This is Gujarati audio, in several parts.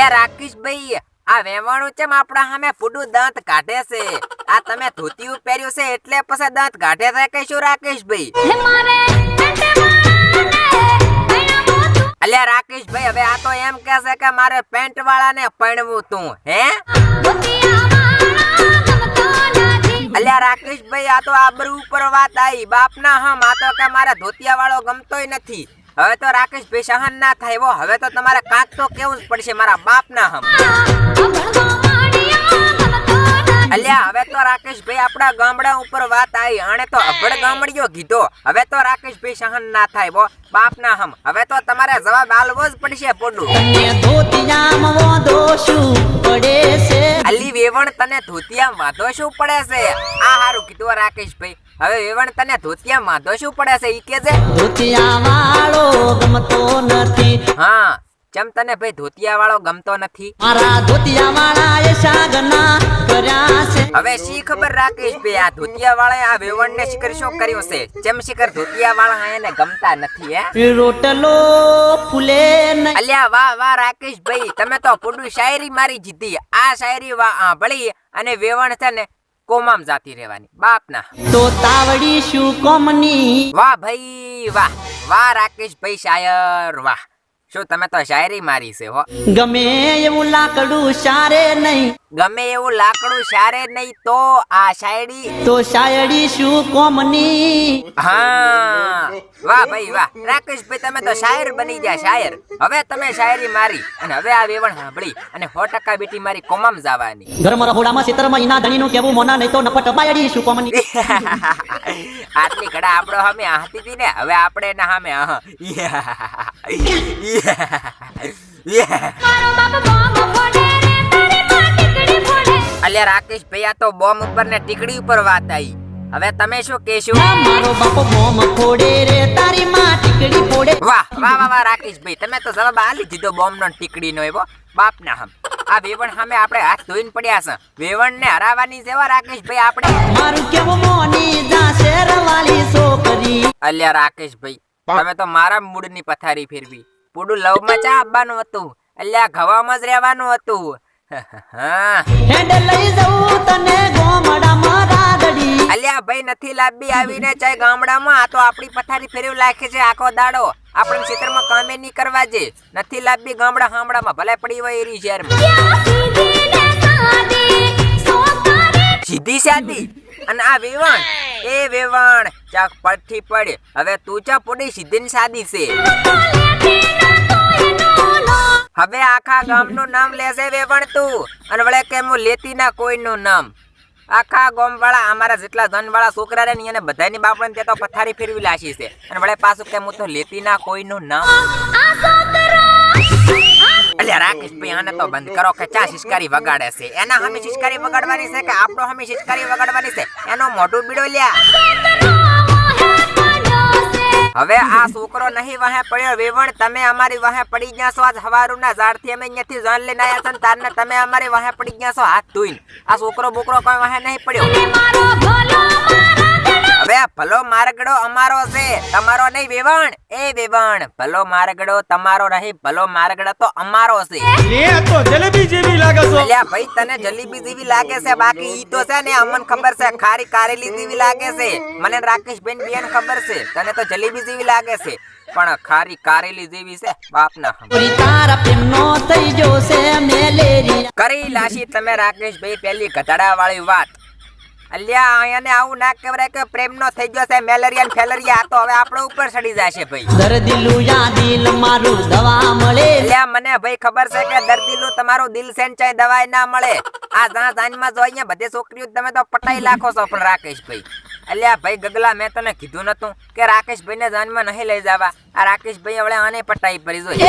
અલ્યા રાકેશભાઈ, આ વેવાણું ચેમ આપણા સામે પૂડું દાંત કાઢે છે? આ તમે ધોતિયું પહેર્યું છે એટલે પછી દાંત કાઢે છે કે શું રાકેશભાઈ? અલ્યા રાકેશભાઈ, હવે આ તો એમ કહે છે કે મારે પેન્ટ વાળાને પરણવું તું, હે? અલ્યા રાકેશભાઈ, આ તો આબરૂ ઉપર વાત આવી. બાપના હમ, આ તો કે મારા ધોતિયા વાળો ગમતોય નથી. હવે તો રાકેશભાઈ સહન ના થાય. વો હવે તો તમારે કાંક તો કેવું જ પડશે મારા બાપના હમ. અલ્યા હવે તો રાકેશભાઈ આપણા ગામડા ઉપર વાત આવી. આણે તો અભડ ગામડિયો કીધો. હવે તો રાકેશભાઈ સહન ના થાય. વો બાપના હમ, હવે તો તમારે જવાબ આલવો જ પડશે. પોડું અલી વેવણ, તને ધોતિયા વાંધો શું પડે છે? આ હારું કીધું રાકેશભાઈ. હવે વેવણ, તને ધોતિયા વાંધો શું પડે છે ઈ કેજે. ધોતિયા વાળો ગમતો નથી. હા, ચમ તને ભાઈ ધોતિયા વાળો ગમતો નથી? મારા ધોતિયા વાળા એ સાગના કર્યા છે. હવે શી ખબર રાકેશભાઈ, આ ધોતિયા વાળા આ વેવણને શિખર શું કર્યું છે? ચમ શિખર ધોતિયા વાળા એને ગમતા નથી, હે? રોટલો ફૂલે નહીં. અલ્યા વાહ વાહ રાકેશભાઈ, તમે તો પૂડું શાયરી મારી જીતી. આ શાયરી ભળી અને વેવણ છે ને કોમામ જાતી રહેવાની. બાપના તો તાવડી શું કોમની. વાહ ભાઈ વાહ વાહ રાકેશભાઈ, શાયર વાહ. શું તમે તો શાયરી મારી છે હો. ગમે એવું લાકડું સારે નહીં. ગમે એવું લાકડું સારે નહીં તો આ શાયરી તો શાયરી શું કોમની. હા વાહ ભાઈ વાહ રાકેશભાઈ, તમે તો શાયર બની ગયા, શાયર. હવે તમે શાયરી મારી અને હવે આ વેવણ સાંભળી અને 100% બેટી મારી કોમામ જવાની. ઘરમાં રહોડામાં સિતરમાં ઈના ધણીનું કેવું મોના નહીં તો નપટ બાયડી શું કોમની. આટલી ઘડા આપણો સામે હાથી હતી ને, હવે આપણે એના સામે અલ્યા રાકેશભાઈ, આ તો બોમ્બ ઉપર ને ટીકડી ઉપર વાત આવી. હવે તમે શું કહેશો? મારો બાપો બોમ્બ ફોડે રે, તારી માં ટીકડી ફોડે. વાહ વાહ વાહ રાકેશભાઈ, તમે તો જવાબ આલી દીધો બોમ્બ નો ટીકડી નો. એવો બાપના હમ, આ વેવણ સામે આપણે હાથ ધોઈને પડ્યા છે. વેવણ ને હરાવવાની સેવા રાકેશભાઈ આપણે. મારું કેવું મોની જાશે રવાલી છોકરી. અલ્યા રાકેશભાઈ, તમે તો મારા મૂડ ની પથારી ફેરવી. પૂડું લવ માં ચા આપવાનું હતું. અલ્યા ઘવામાં જ રહેવાનું હતું. અલ્યા ભાઈ, નથી લાંબી આવીને ચાય ગામડામાં. આ તો આપણી પથારી ફેરવી લાખે છે આખો દાડો. આપણે ક્ષેત્રમાં કામે નહીં કરવા જે. નથી લાંબી ગામડા હામડામાં ભલે પડી હોય એરી શહેરમાં. સીધી સાદી. અને આ વેવણ, એ વેવણ ચાક પડથી પડે. હવે તું ચા પડી સીધી ને સાદી છે. હવે આખા ગામનું નામ લેશે વેવણ તું. અને વળે કે હું લેતી ના કોઈનું નામ. આખા ગામ વાળા અમારા જેટલા ધન વાળા છોકરા રે ને એને બધાની બાપણ તે તો પથારી ફેરવી લાશી છે. અને વળે પાછું કે હું તો લેતી ના કોઈનું નામ. અલ્યા રાકેશભાઈ, આને તો બંધ કરો કે ચા શિષ્કારી વગાડે છે. એના હમે શિષ્કારી વગાડવાની છે કે આપણો હમે શિષ્કારી વગાડવાની છે? એનો મોઢું બીડો લ્યા. હવે આ છોકરો નહીં વાહે પડ્યો. વેવણ, તમે અમારી વાહે પડી ગયા છો. આજ હવારુના ઝાડથી અમે અહીંયાથી જાન લઈને આવ્યા છો ને તારને તમે અમારી વાહે પડી ગયા છો હાથ ધોઈને. આ છોકરો બોકરો કોઈ વાહે નહીં પડ્યો. હવે ભલો મારગડો અમારો છે, તમારો નહીં. વેવણ, એ વેવણ, ભલો મારગડો તમારો નહીં, ભલો મારગડો તો અમારો છે. તો જલેબી જેવી લાગે છે. અલ્યા ભાઈ, તને જલેબી જેવી લાગે છે, બાકી ઈ તો છે ને અમને ખબર છે ખારી કારેલી જેવી લાગે છે. મને રાકેશબેન બેન ખબર છે તને તો જલેબી જેવી લાગે છે, પણ ખારી કારેલી જેવી છે બાપના. કરી લાશી તમે રાકેશભાઈ પેલી ગધાડા વાળી વાત. અલ્યા અહીંયાને આવું ના કહેવાય કે પ્રેમ નો થઈ ગયો છે મેલેરિયા ને ફેલેરિયા. આ તો હવે આપણો ઉપર ચડી જશે ભાઈ. દર્દીલું યા દિલ મારું દવા મળે. અલ્યા મને ભાઈ ખબર છે કે દર્દીલું તમારું દિલ સેન્ચાઈ દવાઈ ના મળે. આ જાનમાં જો અહીંયા બધી છોકરીઓ તમે તો પટાઈ લાખો છો. પણ રાકેશભાઈ, અલ્યા ભાઈ ગગલા, મેં તને કીધું નતું કે રાકેશભાઈ ને જાનમાં નહીં લઈ જવા? આ રાકેશભાઈ હવે આને પટાઈ પડી જોઈ.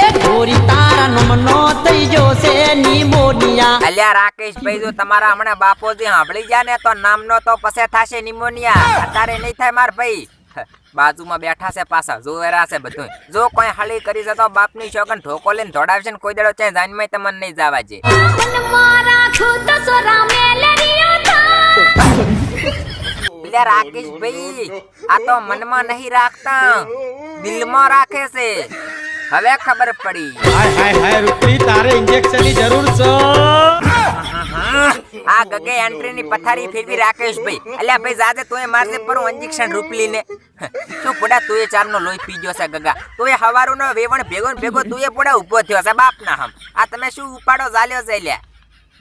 અલ્યા રાકેશભાઈ, જો તમારા હમણાં બાપોજી સાંભળી ગયા ને તો નામનો તો પસે થાશે નિમોનિયા. અત્યારે નહીં થાય માર ભાઈ. બાજુમાં બેઠા છે પાછા જોવેરા છે બધું. જો કોઈ હળી કરી છે તો બાપની શોકન ઢોકો લઈને દોડાવશે ને કોઈ દાડો ચાહે જાનમાં તમને નહીં જવા જે. રાકેશભાઈ, આ તો મનમાં નહીં રાખતા, દિલમાં રાખે છે. હવે ખબર પડી. હાય હાય હાય રૂપલી તારે ઇન્જેક્શન ની જરૂર છે. આ ગગે એન્ટ્રી ની પથારી ફેરવી રાકેશભાઈ. અલ્યા ભાઈ જાજે તોય મારજે પર ઇન્જેક્શન રૂપલી ને. શું પોડા તુંએ ચાર નો લોહી પીજો છે ગગા. તોય હવારો નો વેવણ ભેગો ને ભેગો તુંએ પોડા ઉભો થયો છે બાપ ના હમ. આ તમે શું ઉપાડો ઝાલ્યો છે લ્યા.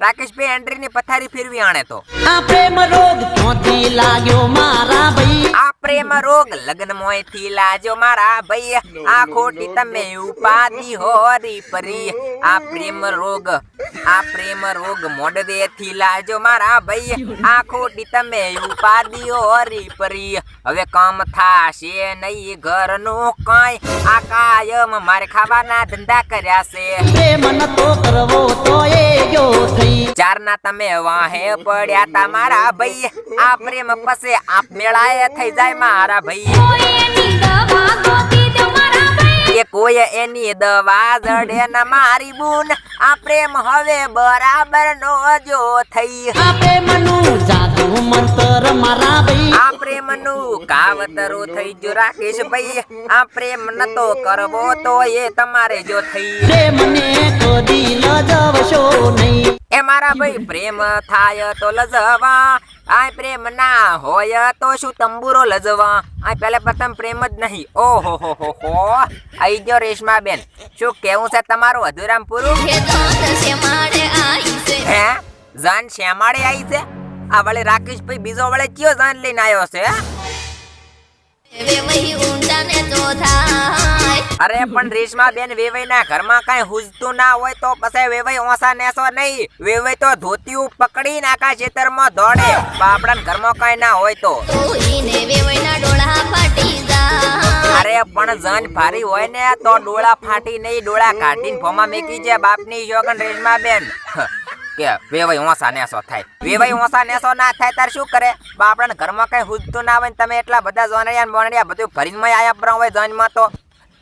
રાકેશભાઈ એન્ટ્રી ની પથારી ફેરવી આણે તો. આ પ્રેમ રોગ ક્યાંથી લાગ્યો મારા ભાઈ? આ પ્રેમ રોગ લગ્ન મોયથી લાજો મારા ભાઈ. આ ખોટી તમે ઉપાધી હોરી પરી. આ પ્રેમ રોગ મોડવેથી લાજો મારા ભાઈ. આ ખોટી તમે ઉપાધી હોરી પરી. હવે કામ થાશે નહીં ઘરનું કાંઈ. આ કાયમ મારે ખાવાના ધંધા કર્યા છે. પ્રેમ નતો કરવો તો એ ગયો થઈ. ચારના તમે વાહે પડ્યા તા મારા ભાઈ. આ પ્રેમ પસે આપ મેળાએ થઈ જાય મારા ભાઈ. કે કોઈ એની દવા જડે ન મારી બૂન. આ પ્રેમ હવે બરાબર નો જો થઈ. આ પ્રેમનું જાદુ મંતર મારા ભાઈ. આ પ્રેમનું કાવતરું થઈ જો રાકેશભાઈ. આ પ્રેમ નતો કરવો તો એ તમારે જો થઈ. પ્રેમને કદી લજવશો નહીં. એ મારા ભાઈ પ્રેમ થાય તો લજવા. આ પ્રેમ ના હોય તો શું તંબુરો લજવા. આ પહેલે પ્રથમ પ્રેમ જ નહીં. ઓહો હો આઈ ગયો રેશમા બેન. શું કેવું છે તમારું અધુરામ પૂરું? હે જાન શ્યામાળે આવી છે? આ વળે રાકેશભાઈ બીજો વળે કયો જાન લઈને આવ્યો છે? અરે પણ રેશમા બેન વેવાઈ ના ઘરમાં કઈ હુજતું ના હોય તો પછી વેવાઈ ઓસા નેસો નહીં. વેવાઈ તો ધોતિયું પકડી નાખા ખેતરમાં દોડે. બાપડા ઘરમાં કઈ ના હોય તો. અરે પણ જન ભારી હોય ને તો ડોળા ફાટી નહીં, ડોળા કાઢીને ભોમાં મેકી છે બાપની શોકન રેશમા બેન. કે વેવાઈ ઓસા નેસો થાય. વેવાઈ ઓસા નેસો ના થાય તાર શું કરે? બાપડા ઘરમાં કઈ હુજતું ના હોય ને તમે એટલા બધા જોનડિયા બોનડિયા બધું ભરીને આયા પર હોય જનમાં તો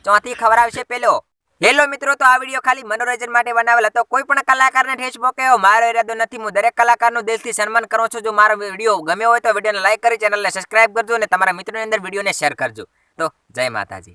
ચોથી ખવડાવશે પેલો. હેલો મિત્રો, તો આ વિડીયો ખાલી મનોરંજન માટે બનાવેલ હતો. કોઈ પણ કલાકારને ઠેસ પહોંચાયો મારો ઈરાદો નથી. હું દરેક કલાકારનું દિલથી સન્માન કરું છું. જો મારો વિડીયો ગમ્યો હોય તો વિડીયોને લાઈક કરી ચેનલને સબસ્ક્રાઇબ કરજો અને તમારા મિત્રોની અંદર વિડીયોને શેર કરજો. તો જય માતાજી.